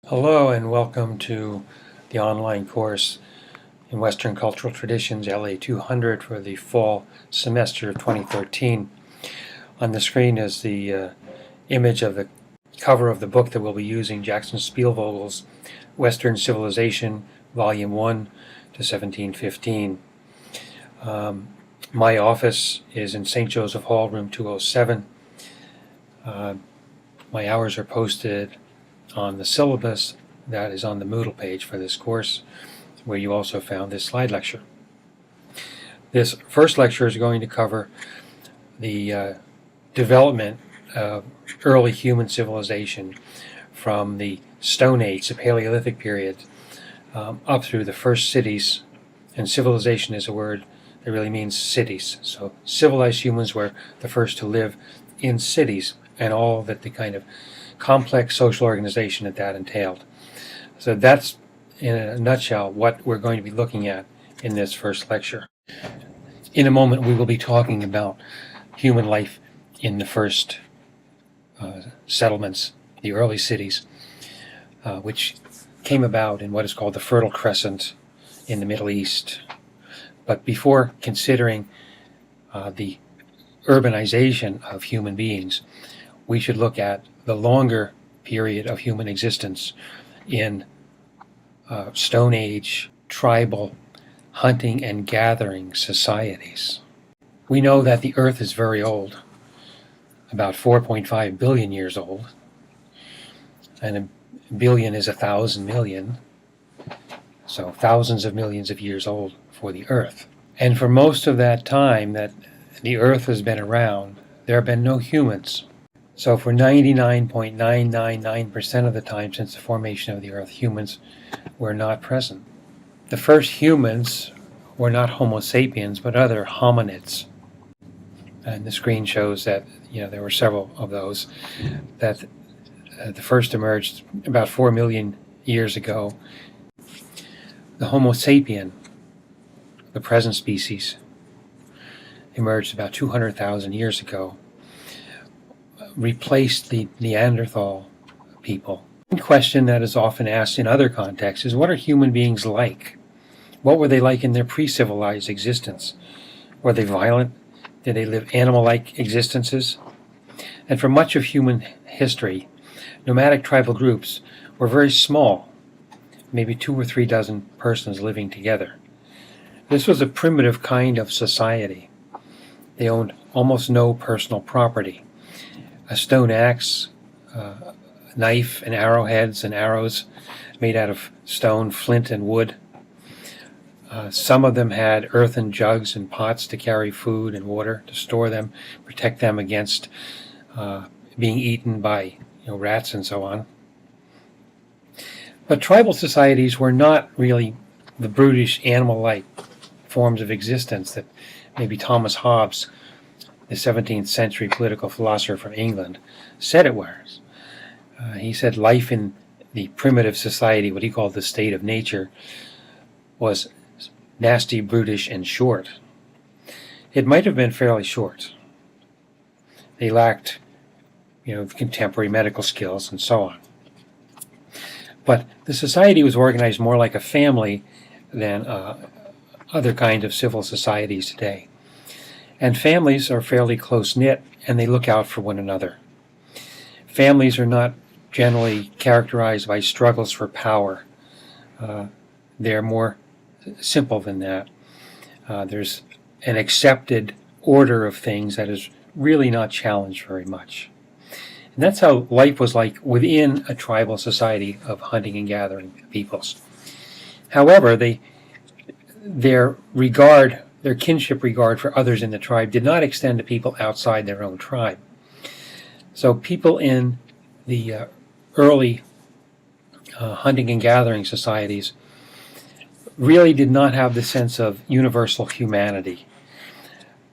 Hello and welcome to the online course in Western Cultural Traditions, LA 200 for the fall semester of 2013. On the screen is the image of the cover of the book that we'll be using, Jackson Spielvogel's Western Civilization, Volume 1 to 1715. My office is in St. Joseph Hall, room 207. My hours are posted on the syllabus that is on the Moodle page for this course, where you also found this slide lecture. This first lecture is going to cover the development of early human civilization from the Stone Age, the Paleolithic period, up through the first cities. And civilization is a word that really means cities. So civilized humans were the first to live in cities and all that the kind of complex social organization that entailed. So that's, in a nutshell, what we're going to be looking at in this first lecture. In a moment, we will be talking about human life in the first settlements, the early cities, which came about in what is called the Fertile Crescent in the Middle East. But before considering the urbanization of human beings, we should look at the longer period of human existence in Stone Age, tribal, hunting and gathering societies. We know that the Earth is very old, about 4.5 billion years old, and a billion is 1,000 million, so thousands of millions of years old for the Earth. And for most of that time that the Earth has been around, there have been no humans. So for 99.999% of the time since the formation of the Earth, humans were not present. The first humans were not Homo sapiens, but other hominids. And the screen shows that there were several of those, that the first emerged about 4 million years ago. The Homo sapien, the present species, emerged about 200,000 years ago, replaced the Neanderthal people. One question that is often asked in other contexts is, what are human beings like? What were they like in their pre-civilized existence? Were they violent? Did they live animal-like existences? And for much of human history, nomadic tribal groups were very small, maybe 2 or 3 dozen persons living together. This was a primitive kind of society. They owned almost no personal property. A stone axe, knife and arrowheads and arrows made out of stone, flint, and wood. Some of them had earthen jugs and pots to carry food and water, to store them, protect them against being eaten by rats and so on. But tribal societies were not really the brutish, animal-like forms of existence that maybe Thomas Hobbes, the 17th century political philosopher from England, said it was. He said life in the primitive society, what he called the state of nature, was nasty, brutish, and short. It might have been fairly short. They lacked, contemporary medical skills and so on. But the society was organized more like a family than other kinds of civil societies today. And families are fairly close-knit, and they look out for one another. Families are not generally characterized by struggles for power. They're more simple than that. There's an accepted order of things that is really not challenged very much. And that's how life was like within a tribal society of hunting and gathering peoples. However, their kinship regard for others in the tribe did not extend to people outside their own tribe. So people in the early hunting and gathering societies really did not have the sense of universal humanity.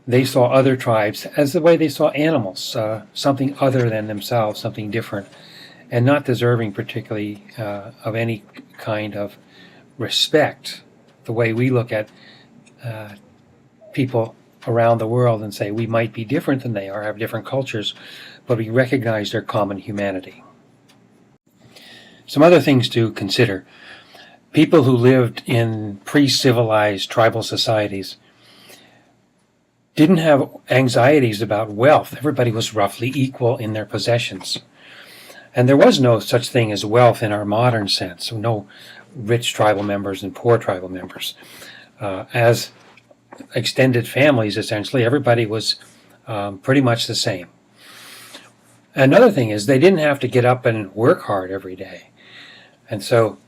They saw other tribes as the way they saw animals, something other than themselves, something different, and not deserving particularly of any kind of respect, the way we look at people around the world and say we might be different than they are, have different cultures, but we recognize their common humanity. Some other things to consider. People who lived in pre-civilized tribal societies didn't have anxieties about wealth. Everybody was roughly equal in their possessions. And there was no such thing as wealth in our modern sense, so no rich tribal members and poor tribal members. As extended families, essentially, everybody was pretty much the same. Another thing is they didn't have to get up and work hard every day. And so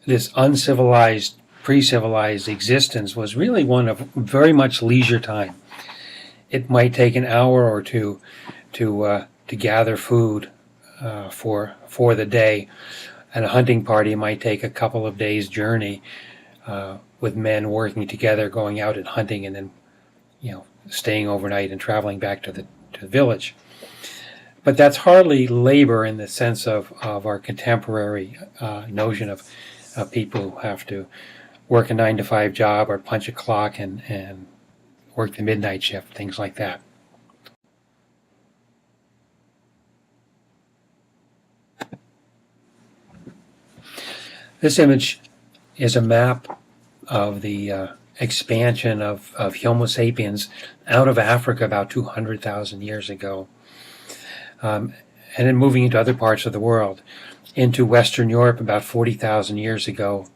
this uncivilized, pre-civilized existence was really one of very much leisure time. It might take an hour or two to gather food for the day, and a hunting party might take a couple of days' journey with men working together, going out and hunting, and then staying overnight and traveling back to the village. But that's hardly labor in the sense of our contemporary notion of people who have to work a 9-to-5 job or punch a clock and work the midnight shift, things like that. This image is a map of the expansion of Homo sapiens out of Africa about 200,000 years ago, and then moving into other parts of the world, into Western Europe about 40,000 years ago,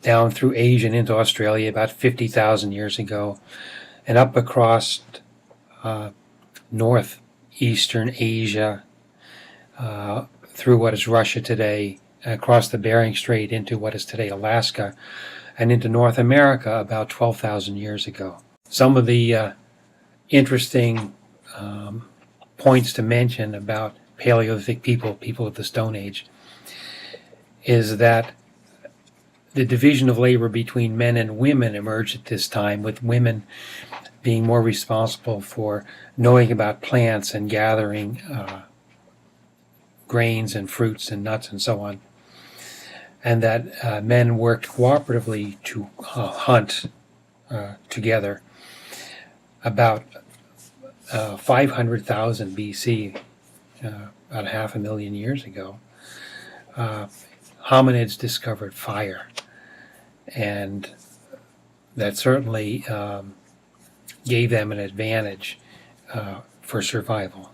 down through Asia and into Australia about 50,000 years ago, and up across northeastern Asia, through what is Russia today, across the Bering Strait into what is today Alaska, and into North America about 12,000 years ago. Some of the interesting points to mention about Paleolithic people of the Stone Age, is that the division of labor between men and women emerged at this time, with women being more responsible for knowing about plants and gathering grains and fruits and nuts and so on, and that men worked cooperatively to hunt together about 500,000 BC, about 500,000 years ago. Hominids discovered fire, and that certainly gave them an advantage for survival.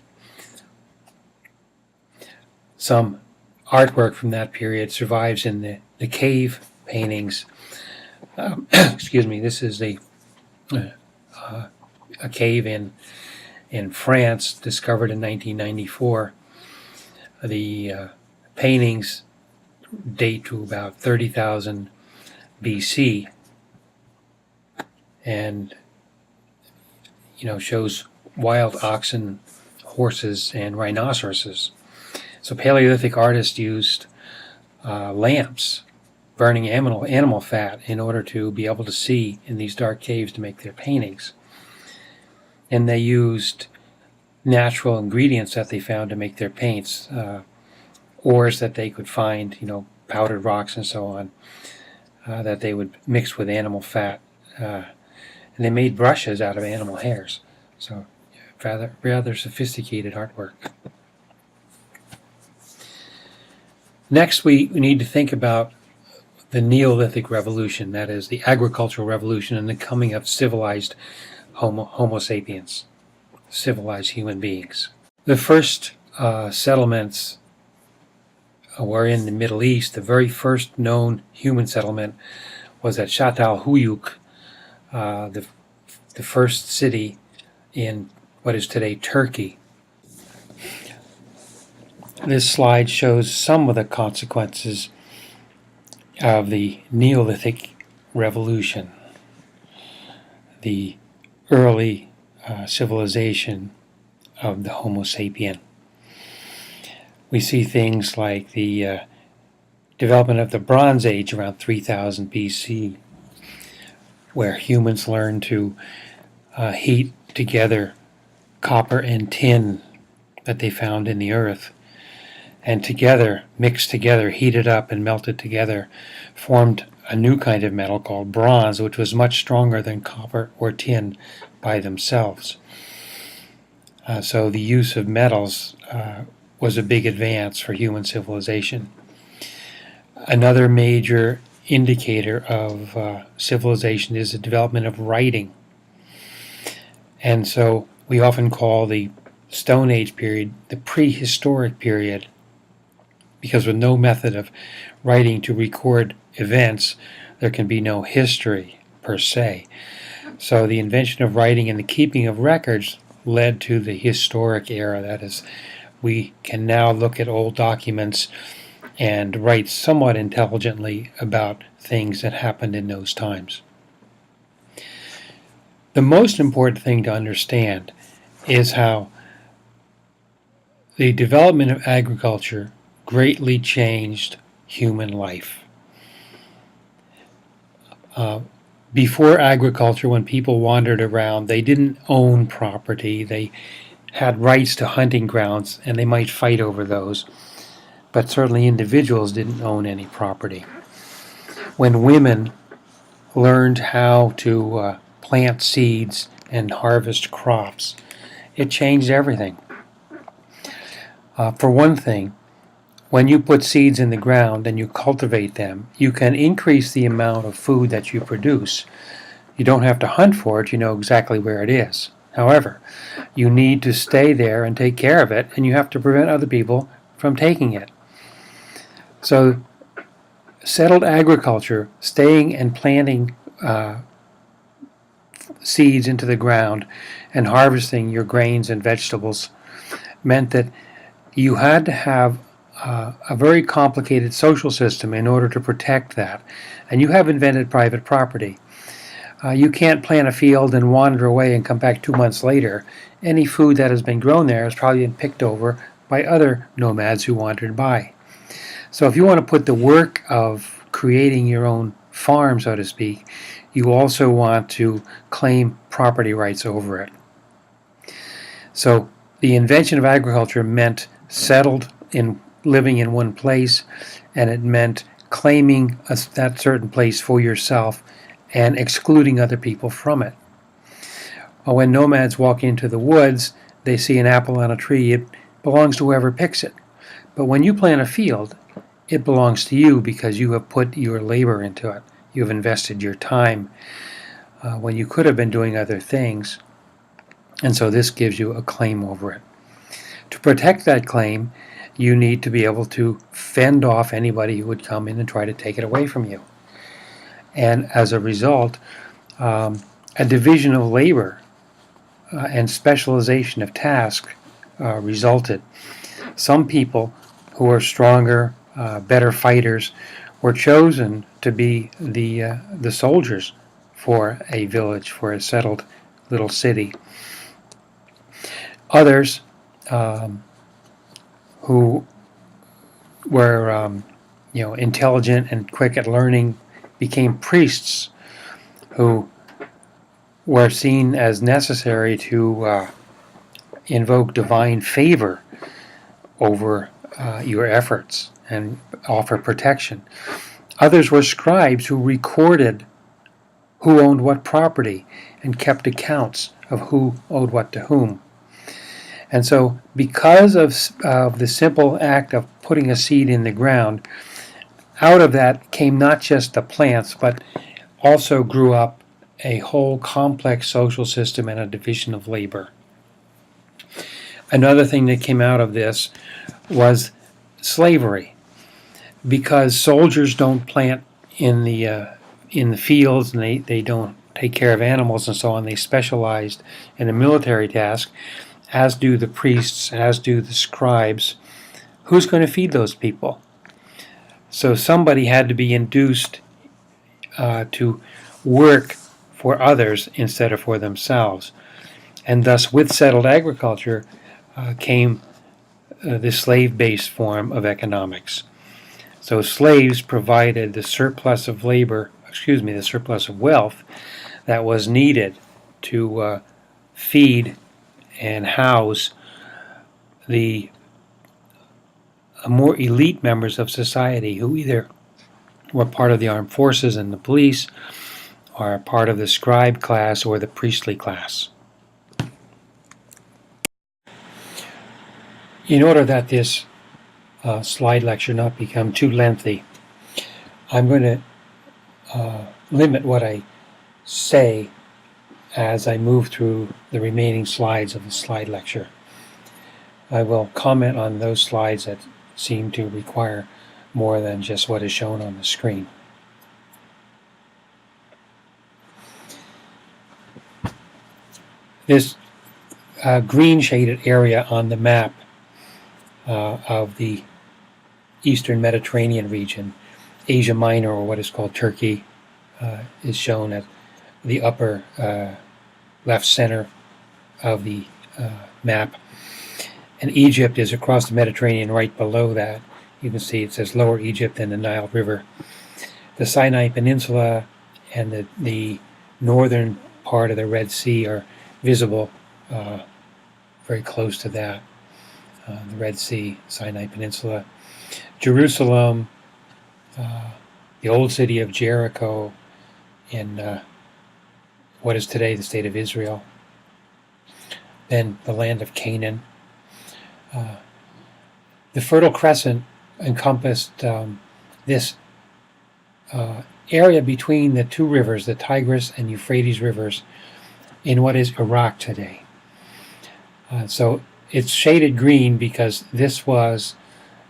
Some artwork from that period survives in the cave paintings. Excuse me, this is a cave in France discovered in 1994. The paintings date to about 30,000 BC, and shows wild oxen, horses, and rhinoceroses. So Paleolithic artists used lamps burning animal fat in order to be able to see in these dark caves to make their paintings. And they used natural ingredients that they found to make their paints, ores that they could find, powdered rocks and so on, that they would mix with animal fat. And they made brushes out of animal hairs. So rather sophisticated artwork. Next, we need to think about the Neolithic Revolution, that is, the agricultural revolution and the coming of civilized Homo sapiens, civilized human beings. The first settlements were in the Middle East. The very first known human settlement was at Shatt al-Huyuk, the first city in what is today Turkey. This slide shows some of the consequences of the Neolithic Revolution, the early civilization of the Homo sapien. We see things like the development of the Bronze Age around 3000 BC, where humans learned to heat together copper and tin that they found in the earth, and together, mixed together, heated up and melted together, formed a new kind of metal called bronze, which was much stronger than copper or tin by themselves. So the use of metals was a big advance for human civilization. Another major indicator of civilization is the development of writing. And so we often call the Stone Age period the prehistoric period, because with no method of writing to record events, there can be no history per se. So the invention of writing and the keeping of records led to the historic era. That is, we can now look at old documents and write somewhat intelligently about things that happened in those times. The most important thing to understand is how the development of agriculture greatly changed human life. Before agriculture, when people wandered around, they didn't own property. They had rights to hunting grounds, and they might fight over those. But certainly individuals didn't own any property. When women learned how to plant seeds and harvest crops, it changed everything. For one thing, when you put seeds in the ground and you cultivate them, you can increase the amount of food that you produce. You don't have to hunt for it, you know exactly where it is. However, you need to stay there and take care of it, and you have to prevent other people from taking it. So, settled agriculture, staying and planting seeds into the ground and harvesting your grains and vegetables, meant that you had to have a very complicated social system in order to protect that. And you have invented private property. You can't plant a field and wander away and come back 2 months later. Any food that has been grown there has probably been picked over by other nomads who wandered by. So if you want to put the work of creating your own farm, so to speak, you also want to claim property rights over it. So the invention of agriculture meant settled in living in one place, and it meant claiming that certain place for yourself and excluding other people from it. When nomads walk into the woods, they see an apple on a tree. It belongs to whoever picks it. But when you plant a field, it belongs to you because you have put your labor into it. You have invested your time when you could have been doing other things. And so this gives you a claim over it. To protect that claim, you need to be able to fend off anybody who would come in and try to take it away from you. And as a result, a division of labor and specialization of task resulted. Some people who are stronger, better fighters, were chosen to be the soldiers for a village, for a settled little city. Others who were intelligent and quick at learning became priests who were seen as necessary to invoke divine favor over your efforts and offer protection. Others were scribes who recorded who owned what property and kept accounts of who owed what to whom. And so because of the simple act of putting a seed in the ground, out of that came not just the plants, but also grew up a whole complex social system and a division of labor. Another thing that came out of this was slavery, because soldiers don't plant in the fields, and they don't take care of animals and so on. They specialized in a military task, as do the priests, as do the scribes. Who's going to feed those people? So somebody had to be induced to work for others instead of for themselves. And thus, with settled agriculture came the slave-based form of economics. So slaves provided the surplus of the surplus of wealth that was needed to feed and house the more elite members of society, who either were part of the armed forces and the police, or part of the scribe class or the priestly class. In order that this slide lecture not become too lengthy, I'm going to limit what I say as I move through the remaining slides of the slide lecture. I will comment on those slides that seem to require more than just what is shown on the screen. This green shaded area on the map of the Eastern Mediterranean region, Asia Minor, or what is called Turkey, is shown at the upper left center of the map. And Egypt is across the Mediterranean right below that. You can see it says Lower Egypt and the Nile River. The Sinai Peninsula and the northern part of the Red Sea are visible very close to that. The Red Sea, Sinai Peninsula. Jerusalem, the old city of Jericho in what is today the state of Israel. Then the land of Canaan. The Fertile Crescent encompassed this area between the two rivers, the Tigris and Euphrates rivers, in what is Iraq today. So it's shaded green because this was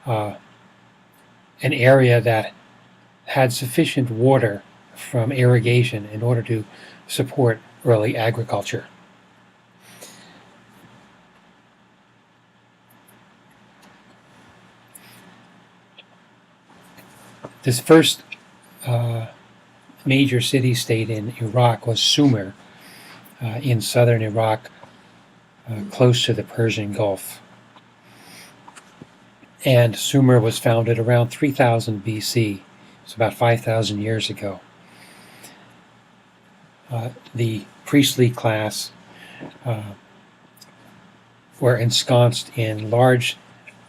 an area that had sufficient water from irrigation in order to support early agriculture. This first major city-state in Iraq was Sumer, in southern Iraq, close to the Persian Gulf. And Sumer was founded around 3000 BC, it's about 5,000 years ago. The priestly class were ensconced in large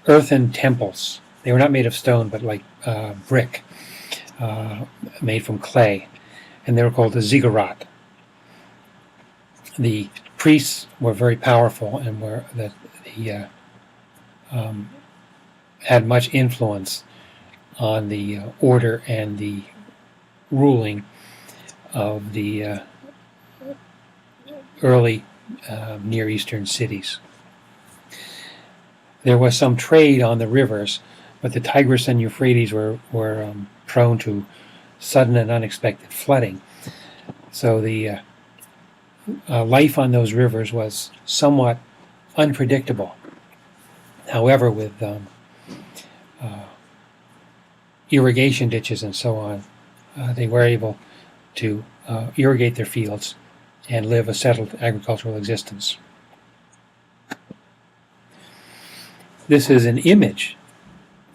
earthen temples. They were not made of stone, but like brick, made from clay, and they were called the ziggurat. The priests were very powerful and had much influence on the order and the ruling of the early Near Eastern cities. There was some trade on the rivers, but the Tigris and Euphrates were prone to sudden and unexpected flooding. So the life on those rivers was somewhat unpredictable. However, with irrigation ditches and so on, they were able to irrigate their fields and live a settled agricultural existence. This is an image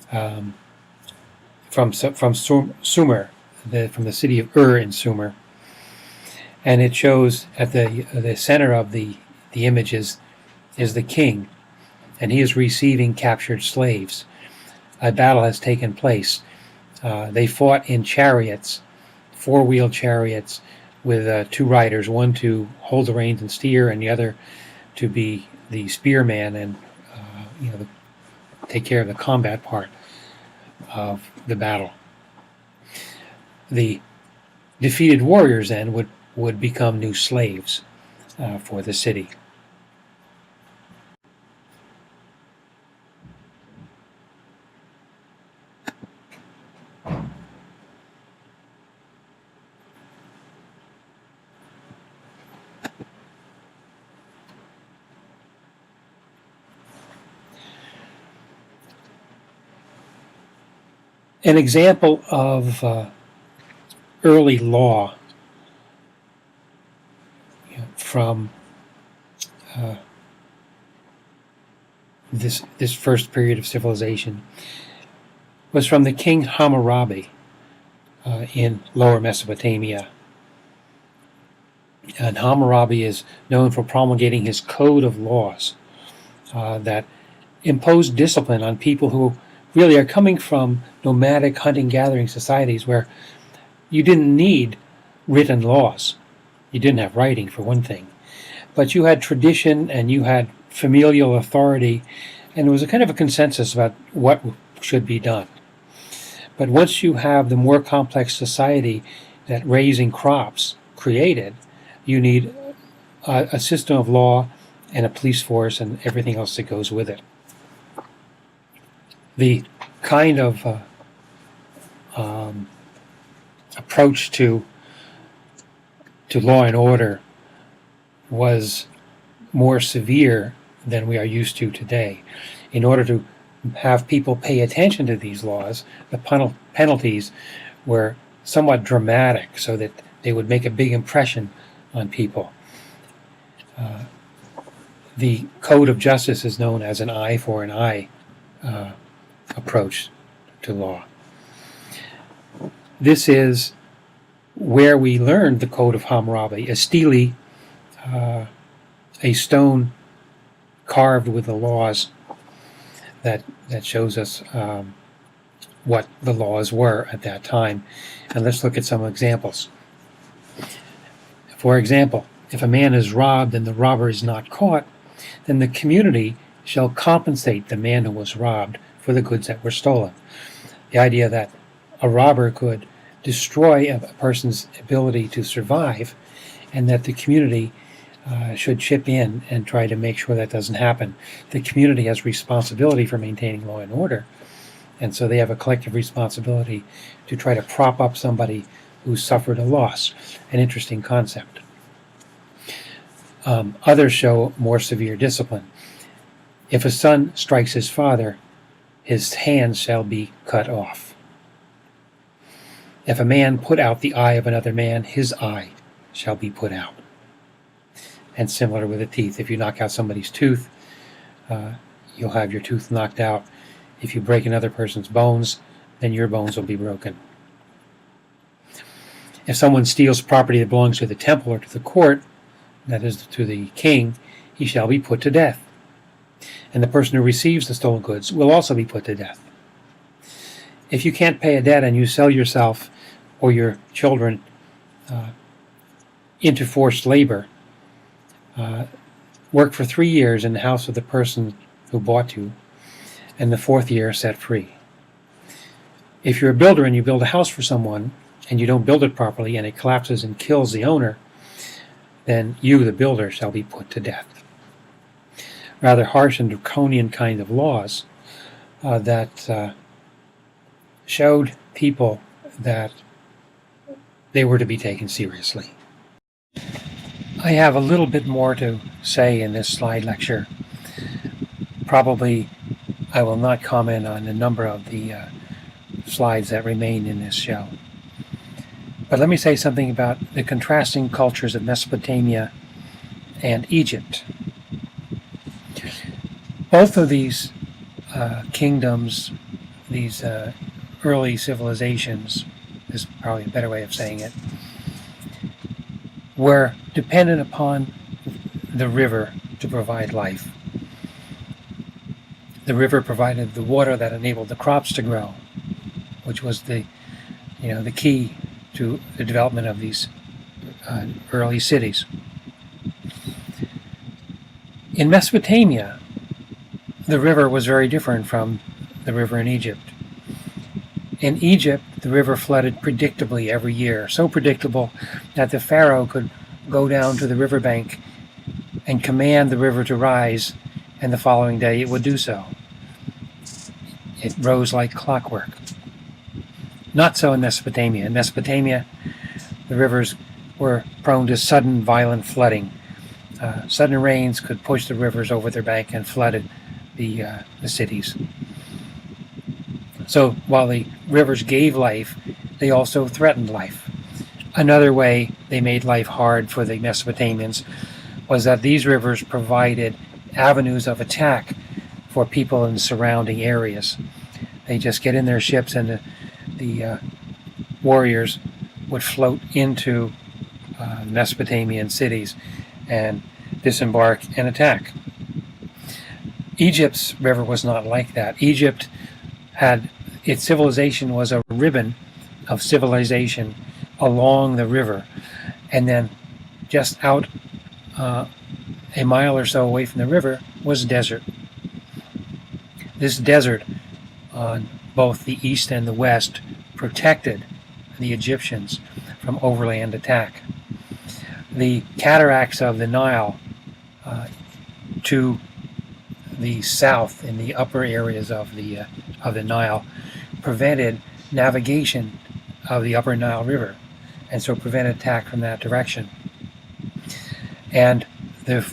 from Sumer, from the city of in Sumer, and it shows at the center of the image is the king, and he is receiving captured slaves. A battle has taken place. They fought in chariots, four-wheeled chariots, with two riders, one to hold the reins and steer, and the other to be the spearman and take care of the combat part of the battle. The defeated warriors then would become new slaves for the city. An example of early law from this first period of civilization was from the king Hammurabi in Lower Mesopotamia. And Hammurabi is known for promulgating his code of laws that impose discipline on people who really are coming from nomadic hunting-gathering societies where you didn't need written laws. You didn't have writing, for one thing. But you had tradition and you had familial authority And there was a kind of a consensus about what should be done. But once you have the more complex society that raising crops created, you need a system of law and a police force and everything else that goes with it. The kind of approach to law and order was more severe than we are used to today. In order to have people pay attention to these laws, the penalties were somewhat dramatic so that they would make a big impression on people. The code of justice is known as an eye for an eye approach to law. This is where we learned the code of Hammurabi, a stele, a stone carved with the laws that shows us what the laws were at that time. And let's look at some examples. For example, if a man is robbed and the robber is not caught, then the community shall compensate the man who was robbed for the goods that were stolen. The idea that a robber could destroy a person's ability to survive, and that the community should chip in and try to make sure that doesn't happen. The community has responsibility for maintaining law and order, and so they have a collective responsibility to try to prop up somebody who suffered a loss. An interesting concept. Others show more severe discipline. If a son strikes his father, his hand shall be cut off. If a man put out the eye of another man, his eye shall be put out. And similar with the teeth. If you knock out somebody's tooth, you'll have your tooth knocked out. If you break another person's bones, then your bones will be broken. If someone steals property that belongs to the temple or to the court, that is to the king, he shall be put to death. And the person who receives the stolen goods will also be put to death. If you can't pay a debt and you sell yourself or your children into forced labor, work for 3 years in the house of the person who bought you, and the 4th year set free. If you're a builder and you build a house for someone and you don't build it properly and it collapses and kills the owner, then you, the builder, shall be put to death. Rather harsh and draconian kind of laws that showed people that they were to be taken seriously. I have a little bit more to say in this slide lecture. Probably I will not comment on a number of the slides that remain in this show. But let me say something about the contrasting cultures of Mesopotamia and Egypt. Both of these kingdoms, these early civilizations, is probably a better way of saying it, were dependent upon the river to provide life. The river provided the water that enabled the crops to grow, which was the key to the development of these early cities. In Mesopotamia, the river was very different from the river in Egypt. In Egypt, the river flooded predictably every year, so predictable that the pharaoh could go down to the riverbank and command the river to rise, and the following day it would do so. It rose like clockwork. Not so in Mesopotamia. In Mesopotamia, the rivers were prone to sudden, violent flooding. Sudden rains could push the rivers over their bank and flooded the cities. So while the rivers gave life, they also threatened life. Another way they made life hard for the Mesopotamians was that these rivers provided avenues of attack for people in the surrounding areas. They just get in their ships and the warriors would float into Mesopotamian cities and disembark and attack. Egypt's river was not like that. Egypt had, its civilization was a ribbon of civilization along the river, and then just out a mile or so away from the river was desert. This desert on both the east and the west protected the Egyptians from overland attack. The cataracts of the Nile to the south in the upper areas of the Nile prevented navigation of the upper Nile River, and so prevented attack from that direction. And the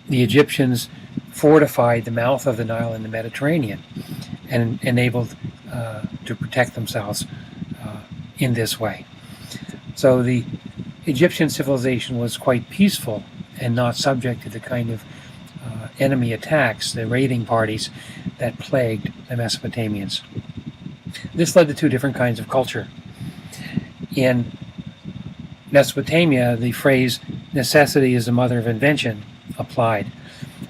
Egyptians fortified the mouth of the Nile in the Mediterranean and enabled to protect themselves in this way. So the Egyptian civilization was quite peaceful and not subject to the kind of enemy attacks, the raiding parties that plagued the Mesopotamians. This led to two different kinds of culture. In Mesopotamia, the phrase necessity is the mother of invention applied.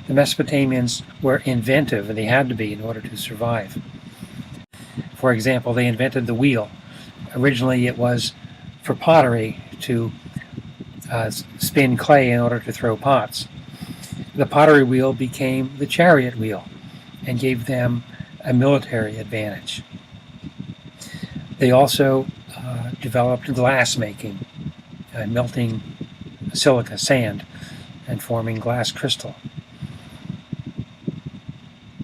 The Mesopotamians were inventive, and they had to be in order to survive. For example, they invented the wheel. Originally it was for pottery to spin clay in order to throw pots. The pottery wheel became the chariot wheel and gave them a military advantage. They also developed glass making, melting silica sand and forming glass crystal.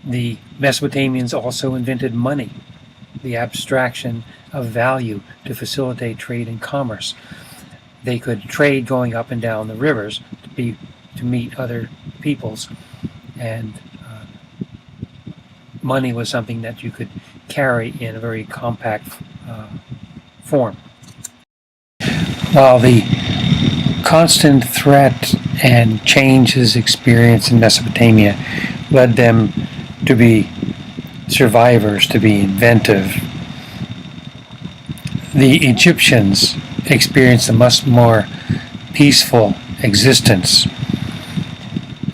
The Mesopotamians also invented money, the abstraction of value to facilitate trade and commerce. They could trade going up and down the rivers to meet other peoples, and money was something that you could carry in a very compact form. While the constant threat and changes experienced in Mesopotamia led them to be survivors, to be inventive, the Egyptians experienced a much more peaceful existence.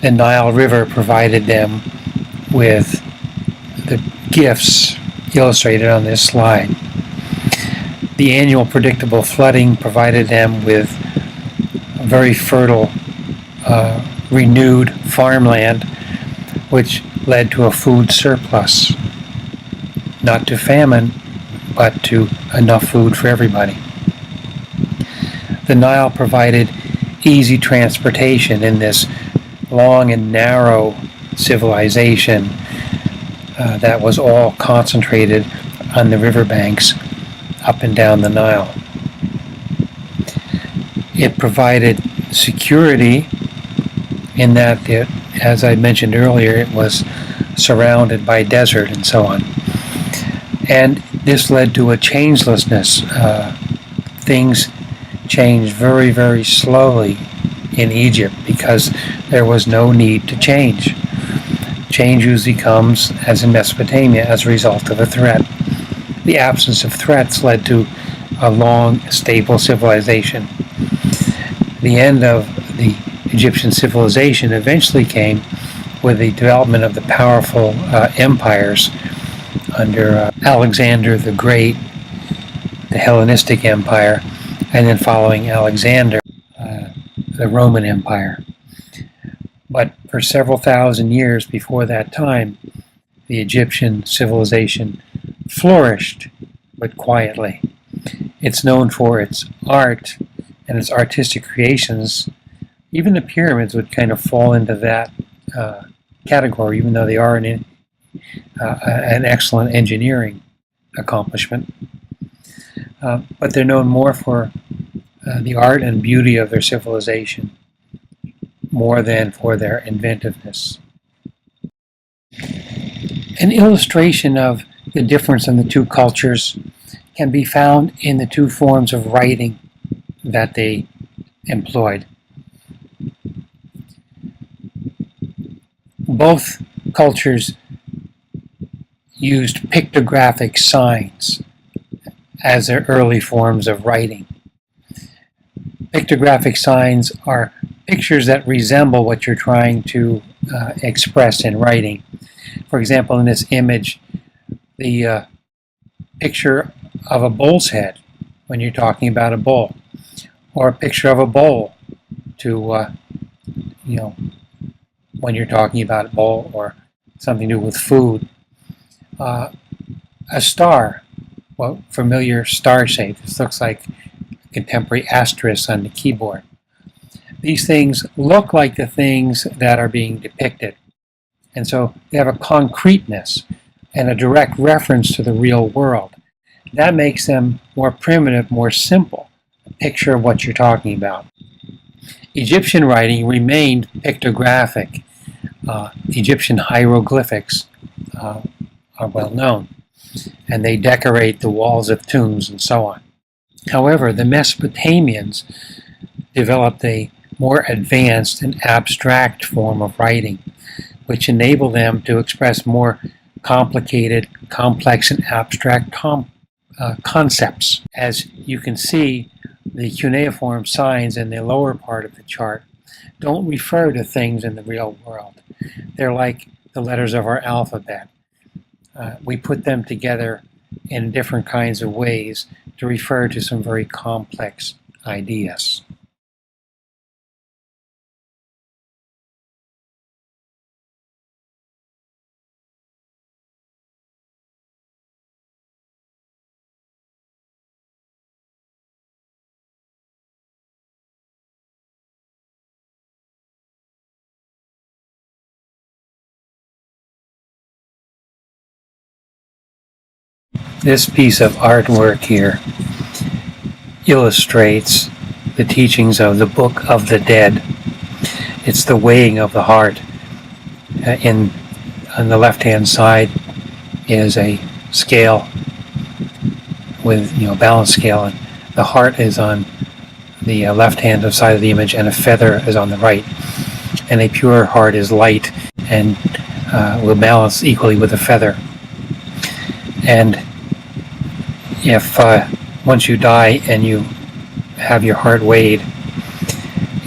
The Nile River provided them with the gifts illustrated on this slide. The annual predictable flooding provided them with a very fertile, renewed farmland, which led to a food surplus, not to famine, but to enough food for everybody. The Nile provided easy transportation in this long and narrow civilization that was all concentrated on the riverbanks up and down the Nile. It provided security in that, as I mentioned earlier, it was surrounded by desert and so on. And this led to a changelessness. Things changed very, very slowly in Egypt because there was no need to change. Change usually comes, as in Mesopotamia, as a result of a threat. The absence of threats led to a long, stable civilization. The end of the Egyptian civilization eventually came with the development of the powerful empires under Alexander the Great, the Hellenistic Empire, and then following Alexander, the Roman Empire. But for several thousand years before that time, the Egyptian civilization flourished, but quietly. It's known for its art and its artistic creations. Even the pyramids would kind of fall into that category, even though they are an excellent engineering accomplishment. But they're known more for the art and beauty of their civilization, more than for their inventiveness. An illustration of the difference in the two cultures can be found in the two forms of writing that they employed. Both cultures used pictographic signs as their early forms of writing. Pictographic signs are pictures that resemble what you're trying to express in writing. For example, in this image, the picture of a bull's head when you're talking about a bull, or a picture of a bowl to, when you're talking about a bowl or something to do with food. A star, well, familiar star shape. This looks like a contemporary asterisk on the keyboard. These things look like the things that are being depicted. And so they have a concreteness and a direct reference to the real world. That makes them more primitive, more simple. A picture of what you're talking about. Egyptian writing remained pictographic. Egyptian hieroglyphics are well known, and they decorate the walls of tombs and so on. However, the Mesopotamians developed a more advanced and abstract form of writing, which enabled them to express more complicated, complex, and abstract concepts. As you can see, the cuneiform signs in the lower part of the chart don't refer to things in the real world. They're like the letters of our alphabet. We put them together in different kinds of ways to refer to some very complex ideas. This piece of artwork here illustrates the teachings of the Book of the Dead. It's the weighing of the heart. On the left-hand side is a scale with balance scale, and the heart is on the left-hand side of the image, and a feather is on the right. And a pure heart is light and will balance equally with a feather. And if once you die and you have your heart weighed,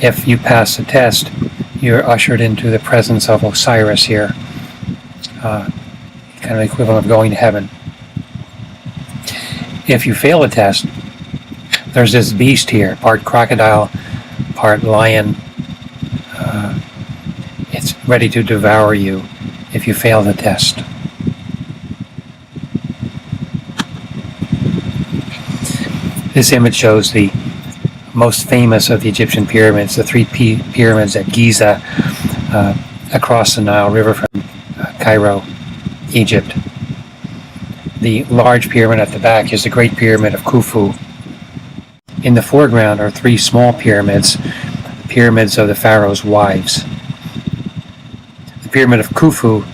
if you pass the test, you're ushered into the presence of Osiris here, kind of equivalent of going to heaven. If you fail the test, there's this beast here, part crocodile, part lion. It's ready to devour you if you fail the test. This image shows the most famous of the Egyptian pyramids, the three pyramids at Giza, across the Nile River from Cairo, Egypt. The large pyramid at the back is the Great Pyramid of Khufu. In the foreground are three small pyramids, the pyramids of the pharaoh's wives. The Pyramid of Khufu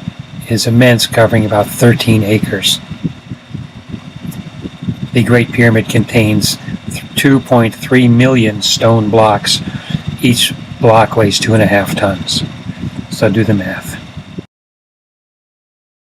is immense, covering about 13 acres. The Great Pyramid contains 2.3 million stone blocks. Each block weighs 2.5 tons. So do the math.